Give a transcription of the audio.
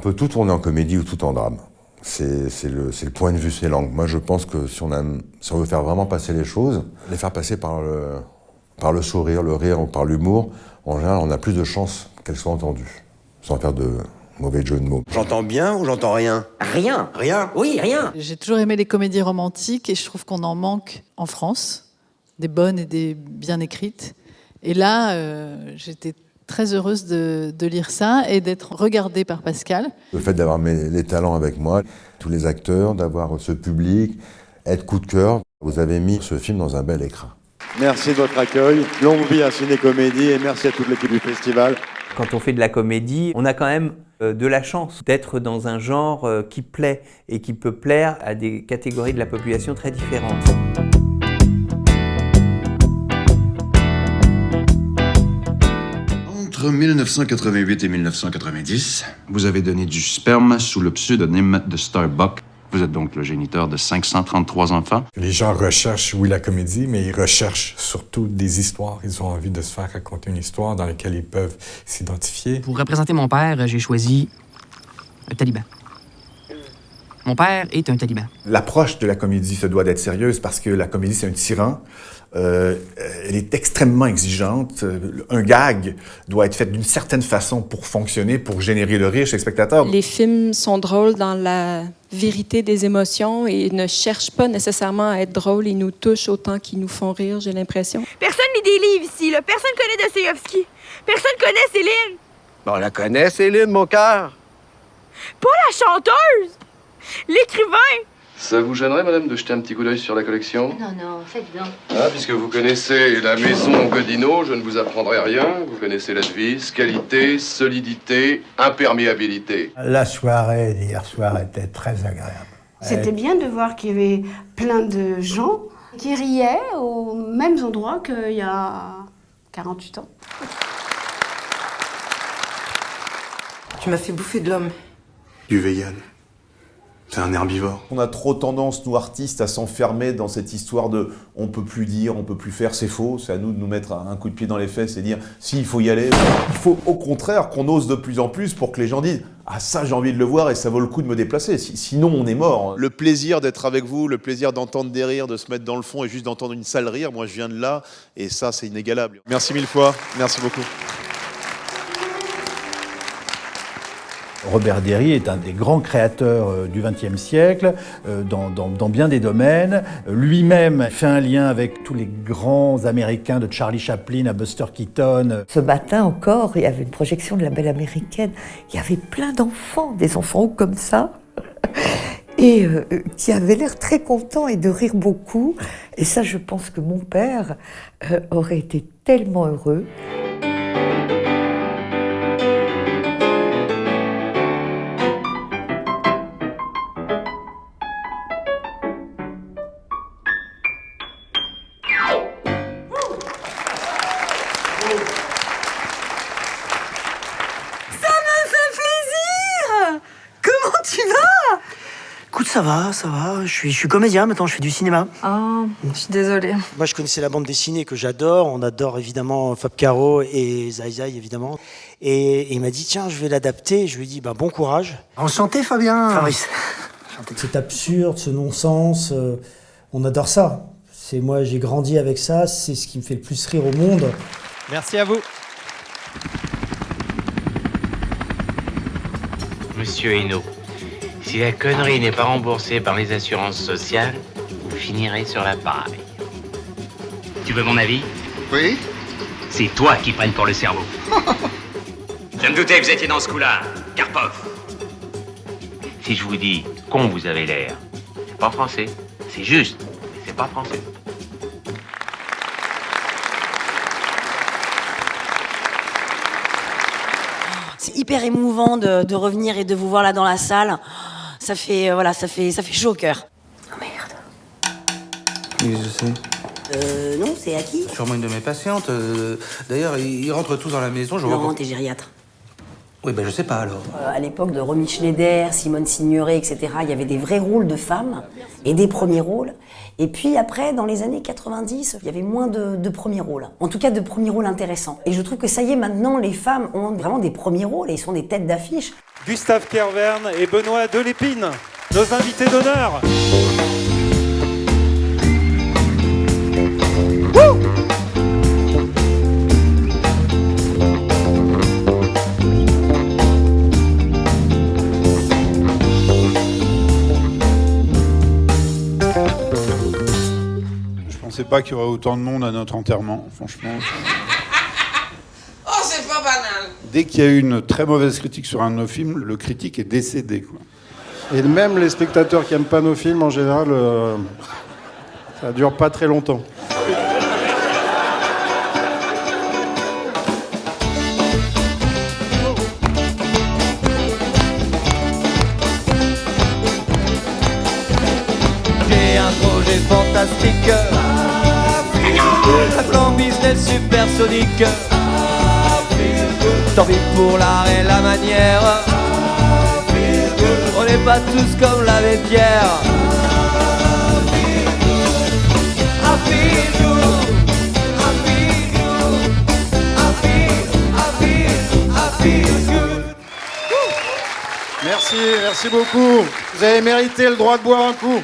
peut tout tourner en comédie ou tout en drame. C'est le point de vue, c'est l'angle. Moi, je pense que si on veut faire vraiment passer les choses, les faire passer par le sourire, le rire ou par l'humour, en général, on a plus de chances qu'elles soient entendues, sans faire de mauvais jeu de mots. J'entends bien ou j'entends rien? Rien. Rien? Oui, rien. J'ai toujours aimé les comédies romantiques et je trouve qu'on en manque en France, des bonnes et des bien écrites. Et là, j'étais très heureuse de lire ça et d'être regardée par Pascal. Le fait d'avoir les talents avec moi, tous les acteurs, d'avoir ce public, être coup de cœur, vous avez mis ce film dans un bel écran. Merci de votre accueil. Longue vie à Ciné Comédie et merci à toute l'équipe du festival. Quand on fait de la comédie, on a quand même de la chance d'être dans un genre qui plaît et qui peut plaire à des catégories de la population très différentes. Entre 1988 et 1990, vous avez donné du sperme sous le pseudonyme de Starbuck. Vous êtes donc le géniteur de 533 enfants. Les gens recherchent, oui, la comédie, mais ils recherchent surtout des histoires. Ils ont envie de se faire raconter une histoire dans laquelle ils peuvent s'identifier. Pour représenter mon père, j'ai choisi un taliban. Mon père est un taliban. L'approche de la comédie se doit d'être sérieuse parce que la comédie, c'est un tyran. Elle est extrêmement exigeante. Un gag doit être fait d'une certaine façon pour fonctionner, pour générer le rire chez le spectateur. Les films sont drôles dans la vérité des émotions et ne cherchent pas nécessairement à être drôles. Ils nous touchent autant qu'ils nous font rire, j'ai l'impression. Personne lit des livres ici, là. Personne connaît Dostoïevski. Personne connaît Céline. Bon, on la connaît, Céline, mon cœur. Pas la chanteuse. L'écrivain. Ça vous gênerait, madame, de jeter un petit coup d'œil sur la collection? Non, faites donc. Ah, puisque vous connaissez la maison Godino, je ne vous apprendrai rien. Vous connaissez la devise, qualité, solidité, imperméabilité. La soirée d'hier soir était très agréable. C'était bien de voir qu'il y avait plein de gens qui riaient aux mêmes endroits qu'il y a 48 ans. Tu m'as fait bouffer de l'homme. Du vegan. C'est un herbivore. On a trop tendance, nous artistes, à s'enfermer dans cette histoire de « on peut plus dire, on peut plus faire », c'est faux. C'est à nous de nous mettre un coup de pied dans les fesses et dire « si, il faut y aller ». Il faut au contraire qu'on ose de plus en plus pour que les gens disent « ah ça, j'ai envie de le voir et ça vaut le coup de me déplacer, sinon on est mort ». Le plaisir d'être avec vous, le plaisir d'entendre des rires, de se mettre dans le fond et juste d'entendre une salle rire, moi je viens de là et ça c'est inégalable. Merci mille fois, merci beaucoup. Robert Derry est un des grands créateurs du XXe siècle, dans bien des domaines. Lui-même fait un lien avec tous les grands Américains, de Charlie Chaplin à Buster Keaton. Ce matin encore, il y avait une projection de La Belle Américaine. Il y avait plein d'enfants, des enfants comme ça, et qui avaient l'air très contents et de rire beaucoup. Et ça, je pense que mon père aurait été tellement heureux. Ça va. Je suis comédien maintenant, je fais du cinéma. Ah, je suis désolée. Moi, je connaissais la bande dessinée que j'adore. On adore évidemment Fab Caro et Zai Zai, évidemment. Et il m'a dit, tiens, je vais l'adapter. Je lui ai dit, bon courage. Enchanté, Fabien. Fabrice. C'est absurde, ce non-sens. On adore ça. Moi, j'ai grandi avec ça. C'est ce qui me fait le plus rire au monde. Merci à vous. Monsieur Hainaut, si la connerie n'est pas remboursée par les assurances sociales, vous finirez sur la paille. Tu veux mon avis? Oui. C'est toi qui prennes pour le cerveau. Je me doutais que vous étiez dans ce coup-là, Karpov. Si je vous dis con vous avez l'air, c'est pas français. C'est juste, mais c'est pas français. C'est hyper émouvant de revenir et de vous voir là dans la salle. Ça fait chaud au cœur. Oh merde. Oui, je sais. Non, c'est à qui? Sûrement une de mes patientes. D'ailleurs, ils rentrent tous dans la maison. Non, t'es gériatre. Oui, ben je sais pas alors. À l'époque de Romy Schneider, Simone Signoret, etc., il y avait des vrais rôles de femmes et des premiers rôles. Et puis après, dans les années 90, il y avait moins de premiers rôles. En tout cas, de premiers rôles intéressants. Et je trouve que ça y est, maintenant, les femmes ont vraiment des premiers rôles et ils sont des têtes d'affiche. Gustave Kervern et Benoît Delépine, nos invités d'honneur. Je pensais pas qu'il y aurait autant de monde à notre enterrement, franchement. Oh, c'est pas banal. Dès qu'il y a eu une très mauvaise critique sur un de nos films, le critique est décédé, quoi. Et même les spectateurs qui n'aiment pas nos films, en général, ça dure pas très longtemps. J'ai un projet fantastique, un plan business supersonique. Tant pis pour l'art et la manière, on n'est pas tous comme l'abbé Pierre. Merci beaucoup. Vous avez mérité le droit de boire un coup.